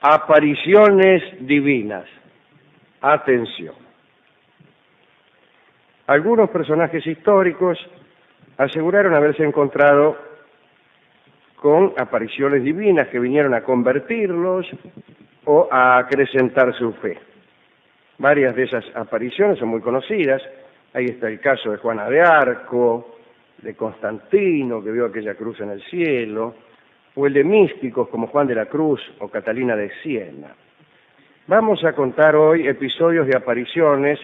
Apariciones divinas. Atención. Algunos personajes históricos aseguraron haberse encontrado con apariciones divinas que vinieron a convertirlos o a acrecentar su fe. Varias de esas apariciones son muy conocidas. Ahí está el caso de Juana de Arco, de Constantino, que vio aquella cruz en el cielo, o el de místicos como Juan de la Cruz o Catalina de Siena. Vamos a contar hoy episodios de apariciones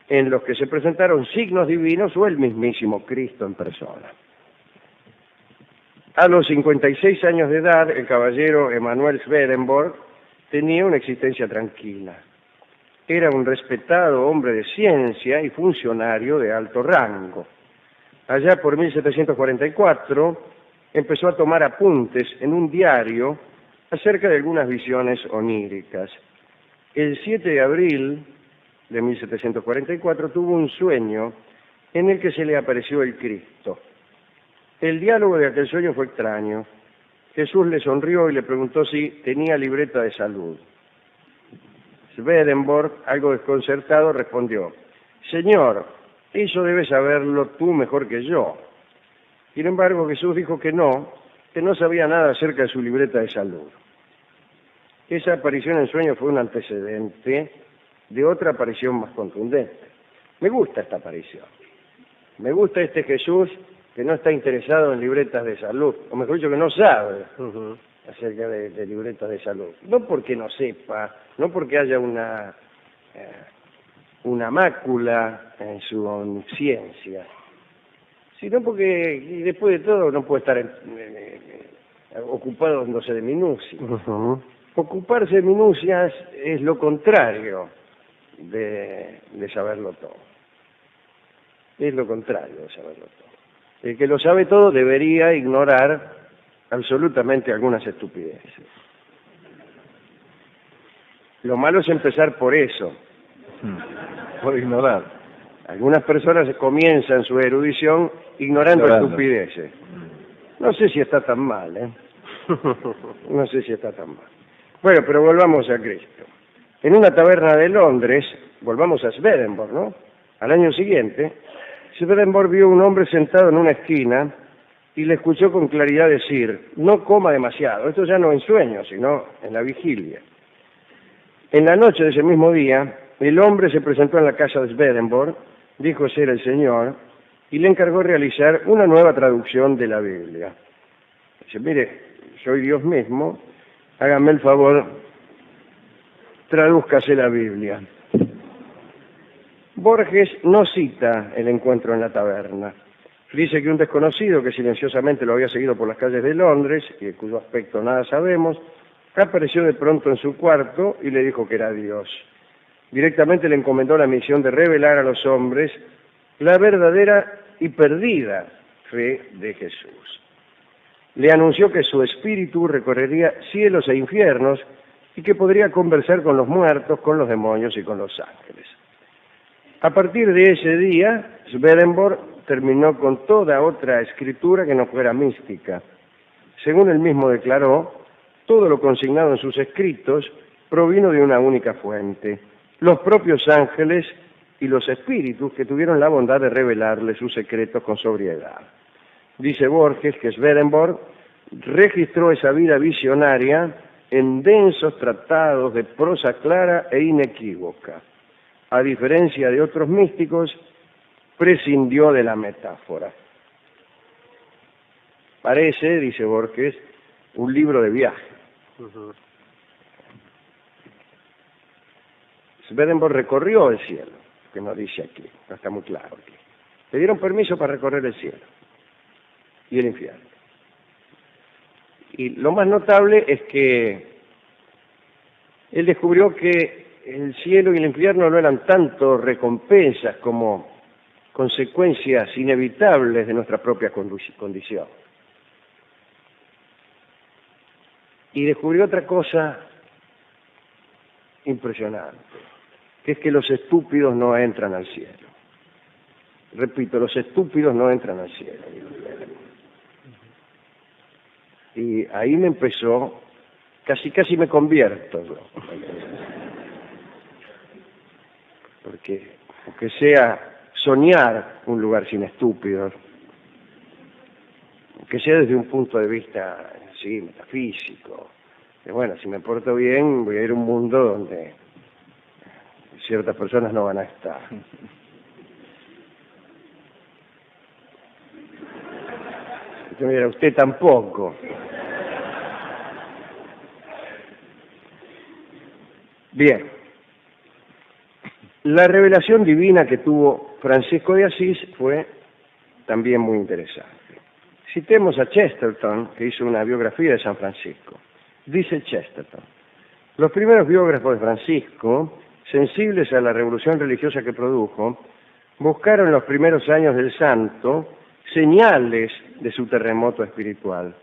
en los que se presentaron signos divinos o el mismísimo Cristo en persona. A los 56 años de edad, el caballero Emanuel Swedenborg tenía una existencia tranquila. Era un respetado hombre de ciencia y funcionario de alto rango. Allá por 1744 empezó a tomar apuntes en un diario acerca de algunas visiones oníricas. El 7 de abril de 1744 tuvo un sueño en el que se le apareció el Cristo. El diálogo de aquel sueño fue extraño. Jesús le sonrió y le preguntó si tenía libreta de salud. Swedenborg, algo desconcertado, respondió: «Señor, eso debes saberlo tú mejor que yo». Sin embargo, Jesús dijo que no sabía nada acerca de su libreta de salud. Esa aparición en sueño fue un antecedente de otra aparición más contundente. Me gusta esta aparición. Me gusta este Jesús que no está interesado en libretas de salud, o mejor dicho, que no sabe acerca de libretas de salud. No porque no sepa, no porque haya una mácula en su ciencia, sino porque después de todo no puede estar ocupado dándose de minucias. Ocuparse de minucias es lo contrario de saberlo todo. Es lo contrario de saberlo todo. El que lo sabe todo debería ignorar absolutamente algunas estupideces. Lo malo es empezar por eso, por ignorar. Algunas personas comienzan su erudición ignorando estupideces. No sé si está tan mal, ¿eh? No sé si está tan mal. Bueno, pero volvamos a Cristo. En una taberna de Londres, volvamos a Swedenborg, ¿no? Al año siguiente, Swedenborg vio a un hombre sentado en una esquina y le escuchó con claridad decir: «No coma demasiado». Esto ya no en sueños, sino en la vigilia. En la noche de ese mismo día, el hombre se presentó en la casa de Swedenborg, dijo ser el Señor, y le encargó realizar una nueva traducción de la Biblia. Dice: «Mire, soy Dios mismo, hágame el favor, tradúzcase la Biblia». Borges no cita el encuentro en la taberna. Dice que un desconocido que silenciosamente lo había seguido por las calles de Londres, y de cuyo aspecto nada sabemos, apareció de pronto en su cuarto y le dijo que era Dios. Directamente le encomendó la misión de revelar a los hombres la verdadera y perdida fe de Jesús. Le anunció que su espíritu recorrería cielos e infiernos y que podría conversar con los muertos, con los demonios y con los ángeles. A partir de ese día, Swedenborg terminó con toda otra escritura que no fuera mística. Según él mismo declaró, todo lo consignado en sus escritos provino de una única fuente: los propios ángeles y los espíritus que tuvieron la bondad de revelarle sus secretos con sobriedad. Dice Borges que Swedenborg registró esa vida visionaria en densos tratados de prosa clara e inequívoca. A diferencia de otros místicos, prescindió de la metáfora. Parece, dice Borges, un libro de viaje. Swedenborg recorrió el cielo, que no dice aquí, no está muy claro aquí. Le dieron permiso para recorrer el cielo y el infierno. Y lo más notable es que él descubrió que el cielo y el infierno no eran tanto recompensas como consecuencias inevitables de nuestra propia condición. Y descubrió otra cosa impresionante, que es que los estúpidos no entran al cielo. Repito, los estúpidos no entran al cielo. Y ahí me empezó casi me convierto yo. Porque, aunque sea soñar un lugar sin estúpidos, aunque sea desde un punto de vista, sí, metafísico, que bueno, si me porto bien voy a ir a un mundo donde ciertas personas no van a estar. Mira, usted tampoco. Bien. La revelación divina que tuvo Francisco de Asís fue también muy interesante. Citemos a Chesterton, que hizo una biografía de San Francisco. Dice Chesterton: los primeros biógrafos de Francisco, sensibles a la revolución religiosa que produjo, buscaron en los primeros años del santo señales de su terremoto espiritual.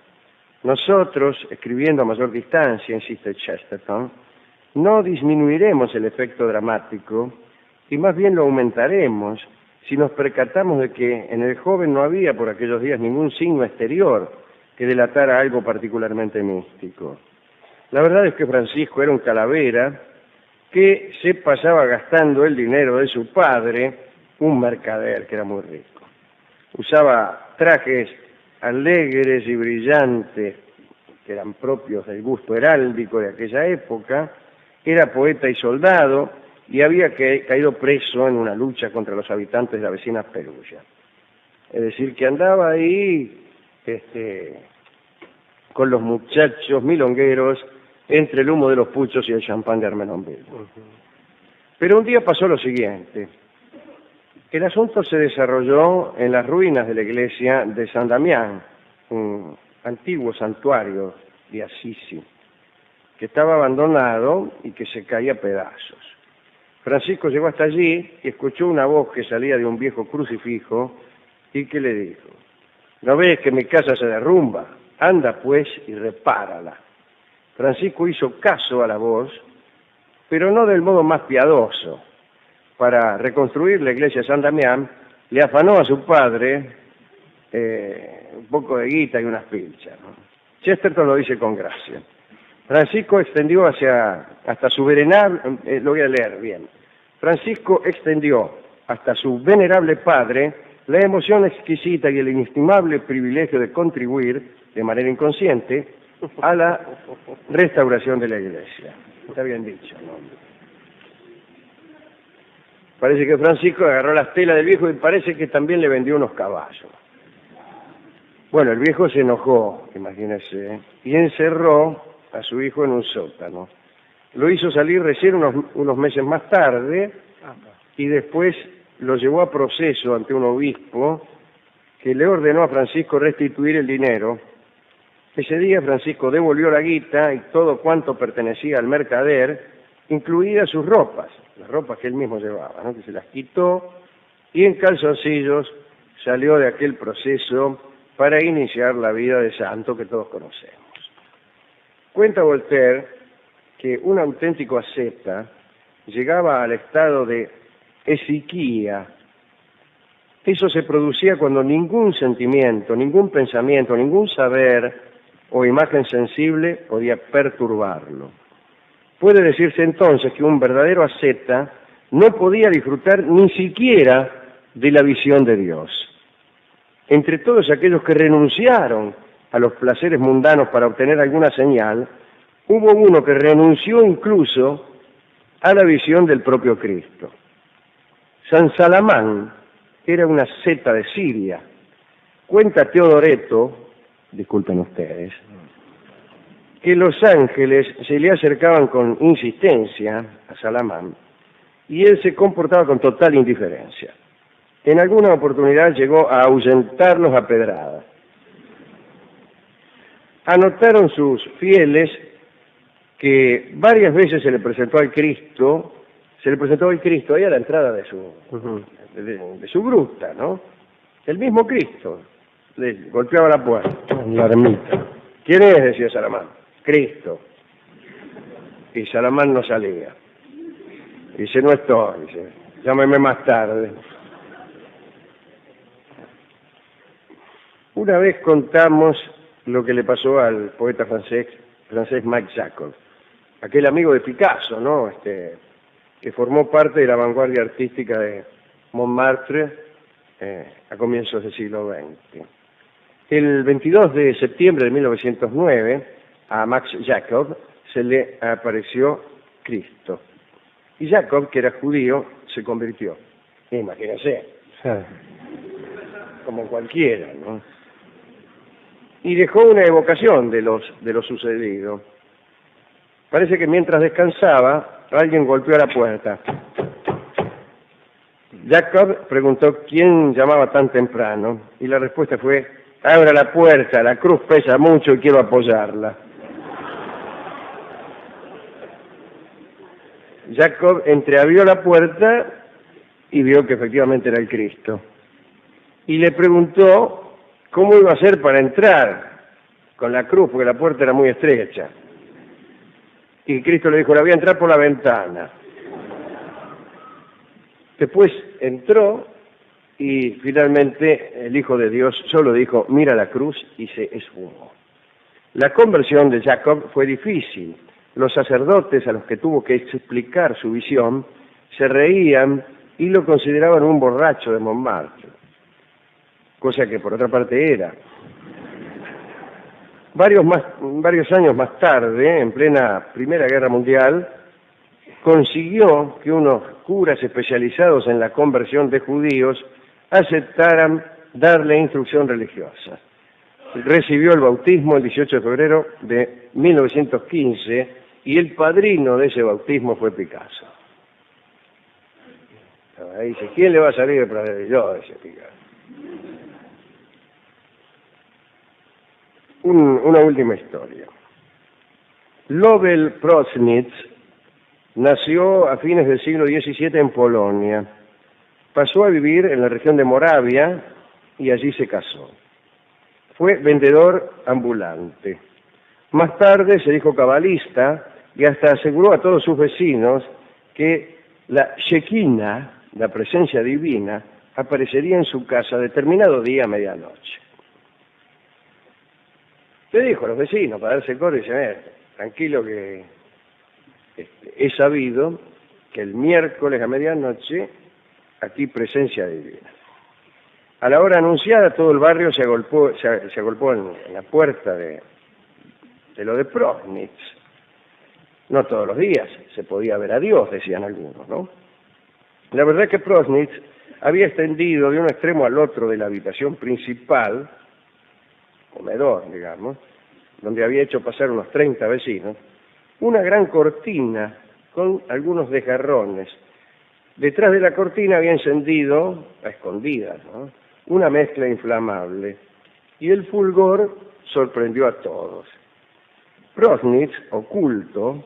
Nosotros, escribiendo a mayor distancia, insiste Chesterton, no disminuiremos el efecto dramático y más bien lo aumentaremos si nos percatamos de que en el joven no había por aquellos días ningún signo exterior que delatara algo particularmente místico. La verdad es que Francisco era un calavera que se pasaba gastando el dinero de su padre, un mercader que era muy rico. Usaba trajes alegres y brillantes que eran propios del gusto heráldico de aquella época, era poeta y soldado y había caído preso en una lucha contra los habitantes de la vecina Perugia. Es decir, que andaba ahí con los muchachos milongueros entre el humo de los puchos y el champán de Armenonville. Pero un día pasó lo siguiente. El asunto se desarrolló en las ruinas de la iglesia de San Damián, un antiguo santuario de Assisi, que estaba abandonado y que se caía a pedazos. Francisco llegó hasta allí y escuchó una voz que salía de un viejo crucifijo y que le dijo: ¿no ves que mi casa se derrumba? Anda pues y repárala. Francisco hizo caso a la voz, pero no del modo más piadoso. Para reconstruir la iglesia de San Damián, le afanó a su padre un poco de guita y unas pilchas, ¿no? Chesterton lo dice con gracia. Francisco extendió hasta su venerable, lo voy a leer bien. Francisco extendió hasta su venerable padre la emoción exquisita y el inestimable privilegio de contribuir, de manera inconsciente, a la restauración de la iglesia. Está bien dicho, ¿no? Parece que Francisco agarró las telas del viejo y parece que también le vendió unos caballos. Bueno, el viejo se enojó, imagínese, y encerró a su hijo en un sótano. Lo hizo salir recién unos meses más tarde y después lo llevó a proceso ante un obispo que le ordenó a Francisco restituir el dinero. Ese día Francisco devolvió la guita y todo cuanto pertenecía al mercader, incluidas sus ropas, las ropas que él mismo llevaba, ¿no? Que se las quitó y en calzoncillos salió de aquel proceso para iniciar la vida de santo que todos conocemos. Cuenta Voltaire que un auténtico asceta llegaba al estado de esiquía. Eso se producía cuando ningún sentimiento, ningún pensamiento, ningún saber o imagen sensible podía perturbarlo. Puede decirse entonces que un verdadero asceta no podía disfrutar ni siquiera de la visión de Dios. Entre todos aquellos que renunciaron a los placeres mundanos para obtener alguna señal, hubo uno que renunció incluso a la visión del propio Cristo. San Salamán era una asceta de Siria. Cuenta Teodoreto, disculpen ustedes, que los ángeles se le acercaban con insistencia a Salamán y él se comportaba con total indiferencia. En alguna oportunidad llegó a ahuyentarlos a pedradas. Anotaron sus fieles que varias veces se le presentó al Cristo ahí a la entrada de su gruta, ¿no? El mismo Cristo le golpeaba la puerta, la ermita. ¿Quién es?, decía Salamán. Cristo. Y Salamán no salía. Dice, no estoy, dice, llámeme más tarde. Una vez contamos lo que le pasó al poeta francés francés Mike Jacob, aquel amigo de Picasso, ¿no? Que formó parte de la vanguardia artística de Montmartre a comienzos del siglo XX. El 22 de septiembre de 1909, a Max Jacob se le apareció Cristo. Y Jacob, que era judío, se convirtió. Imagínense, como cualquiera, ¿no? Y dejó una evocación de lo sucedido. Parece que mientras descansaba, alguien golpeó a la puerta. Jacob preguntó quién llamaba tan temprano, y la respuesta fue: abra la puerta, la cruz pesa mucho y quiero apoyarla. Jacob entreabrió la puerta y vio que efectivamente era el Cristo. Y le preguntó cómo iba a hacer para entrar con la cruz, porque la puerta era muy estrecha. Y Cristo le dijo: la voy a entrar por la ventana. Después entró y finalmente el Hijo de Dios solo dijo: mira la cruz, y se esfumó. La conversión de Jacob fue difícil. Los sacerdotes a los que tuvo que explicar su visión se reían y lo consideraban un borracho de Montmartre, cosa que por otra parte era. Varios años más tarde, en plena Primera Guerra Mundial, consiguió que unos curas especializados en la conversión de judíos aceptaran darle instrucción religiosa. Recibió el bautismo el 18 de febrero de 1915 y el padrino de ese bautismo fue Picasso. Ahí dice: ¿quién le va a salir de Pradera? Yo, decía Picasso. Una última historia. Lovell Prošnitz nació a fines del siglo XVII en Polonia. Pasó a vivir en la región de Moravia y allí se casó. Fue vendedor ambulante. Más tarde se dijo cabalista y hasta aseguró a todos sus vecinos que la Shekinah, la presencia divina, aparecería en su casa determinado día a medianoche. Le dijo a los vecinos para darse coro y dice: tranquilo que he sabido que el miércoles a medianoche aquí presencia divina. A la hora anunciada todo el barrio se agolpó en la puerta de lo de Prošnitz. No todos los días se podía ver a Dios, decían algunos, ¿no? La verdad es que Prošnitz había extendido de un extremo al otro de la habitación principal, comedor, digamos, donde había hecho pasar unos 30 vecinos, una gran cortina con algunos desgarrones. Detrás de la cortina había encendido, a escondidas, ¿no?, una mezcla inflamable, y el fulgor sorprendió a todos. Prošnitz, oculto,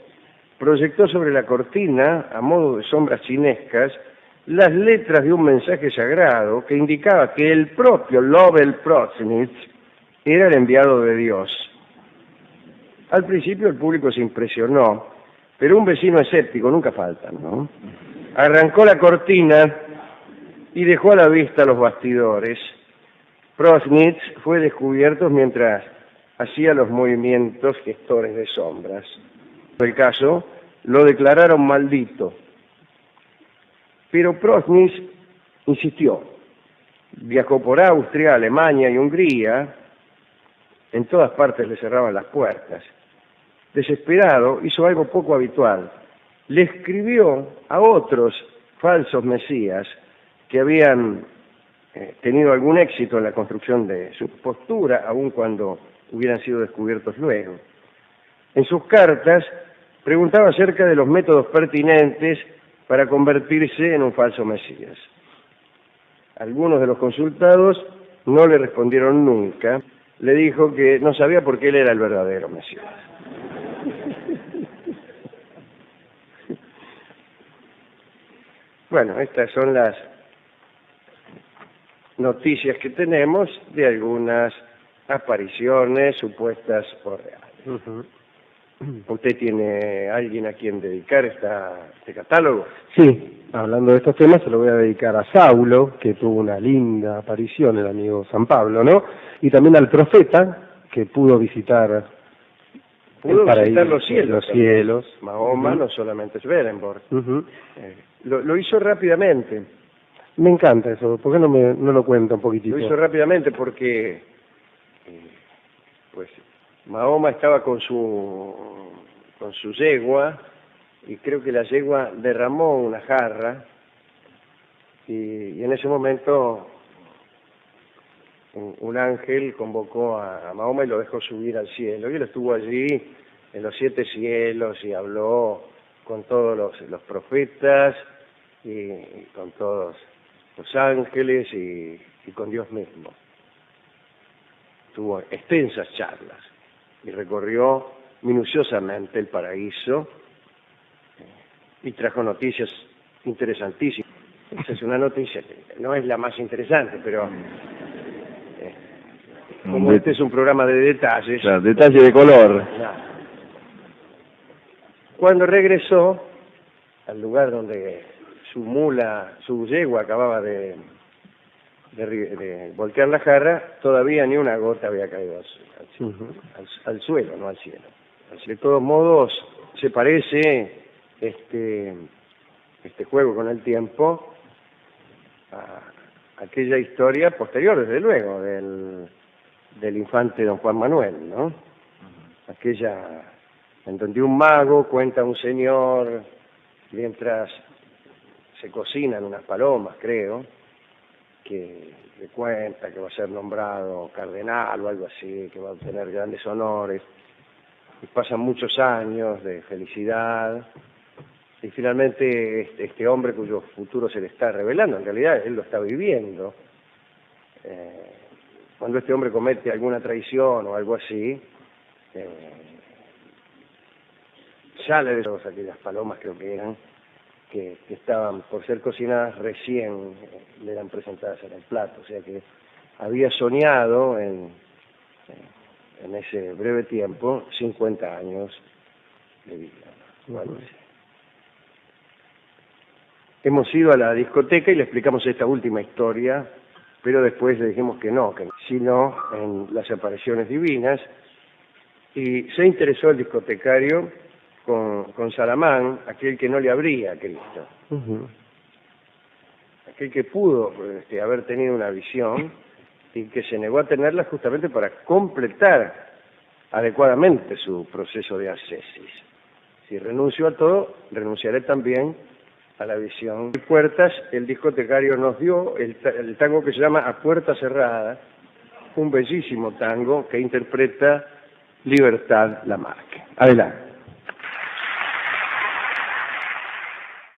proyectó sobre la cortina, a modo de sombras chinescas, las letras de un mensaje sagrado que indicaba que el propio Lovell Prošnitz era el enviado de Dios. Al principio el público se impresionó, pero un vecino escéptico, nunca faltan, ¿no?, arrancó la cortina y dejó a la vista los bastidores. Prošnitz fue descubierto mientras hacía los movimientos gestores de sombras. En el caso, lo declararon maldito. Pero Prošnitz insistió. Viajó por Austria, Alemania y Hungría. En todas partes le cerraban las puertas. Desesperado, hizo algo poco habitual. Le escribió a otros falsos mesías que habían tenido algún éxito en la construcción de su postura, aun cuando hubieran sido descubiertos luego. En sus cartas preguntaba acerca de los métodos pertinentes para convertirse en un falso mesías. Algunos de los consultados no le respondieron nunca. Le dijo que no sabía por qué él era el verdadero mesías. Bueno, estas son las noticias que tenemos de algunas apariciones supuestas o reales. ¿Usted tiene alguien a quien dedicar este catálogo? Sí, hablando de estos temas se lo voy a dedicar a Saulo, que tuvo una linda aparición, el amigo San Pablo, ¿no? Y también al profeta, que pudo visitar pudo paraíso, visitar los cielos. los cielos. Mahoma no solamente es Swedenborg. Ujú. Lo hizo rápidamente. Me encanta eso, ¿por qué no lo cuenta un poquitito? Lo hizo rápidamente porque pues Mahoma estaba con su yegua y creo que la yegua derramó una jarra y en ese momento un ángel convocó a Mahoma y lo dejó subir al cielo, y él estuvo allí en los 7 cielos y habló con todos los profetas y con todos los ángeles y con Dios mismo. Tuvo extensas charlas y recorrió minuciosamente el paraíso y trajo noticias interesantísimas. Esa es una noticia, no es la más interesante, pero como este es un programa de detalles... Claro, detalle de color. Cuando regresó al lugar donde su yegua acababa de voltear la jarra, todavía ni una gota había caído al suelo, no al cielo. De todos modos, se parece este juego con el tiempo a aquella historia posterior, desde luego, del infante don Juan Manuel, ¿no? Aquella en donde un mago cuenta a un señor mientras se cocinan unas palomas, creo, que le cuenta que va a ser nombrado cardenal o algo así, que va a obtener grandes honores, y pasan muchos años de felicidad, y finalmente este hombre cuyo futuro se le está revelando, en realidad él lo está viviendo, cuando este hombre comete alguna traición o algo así, sale de todas aquellas palomas, creo que eran, que estaban por ser cocinadas recién le eran presentadas en el plato, o sea que había soñado en ese breve tiempo 50 años de vida. Bueno, hemos ido a la discoteca y le explicamos esta última historia, pero después le dijimos que no, sino en las apariciones divinas, y se interesó el discotecario con Salamán, aquel que no le abría a Cristo, aquel que pudo haber tenido una visión y que se negó a tenerla justamente para completar adecuadamente su proceso de ascesis. Si renuncio a todo, renunciaré también a la visión. Puertas, el discotecario nos dio el tango que se llama A Puerta Cerrada, un bellísimo tango que interpreta Libertad Lamarque. Adelante.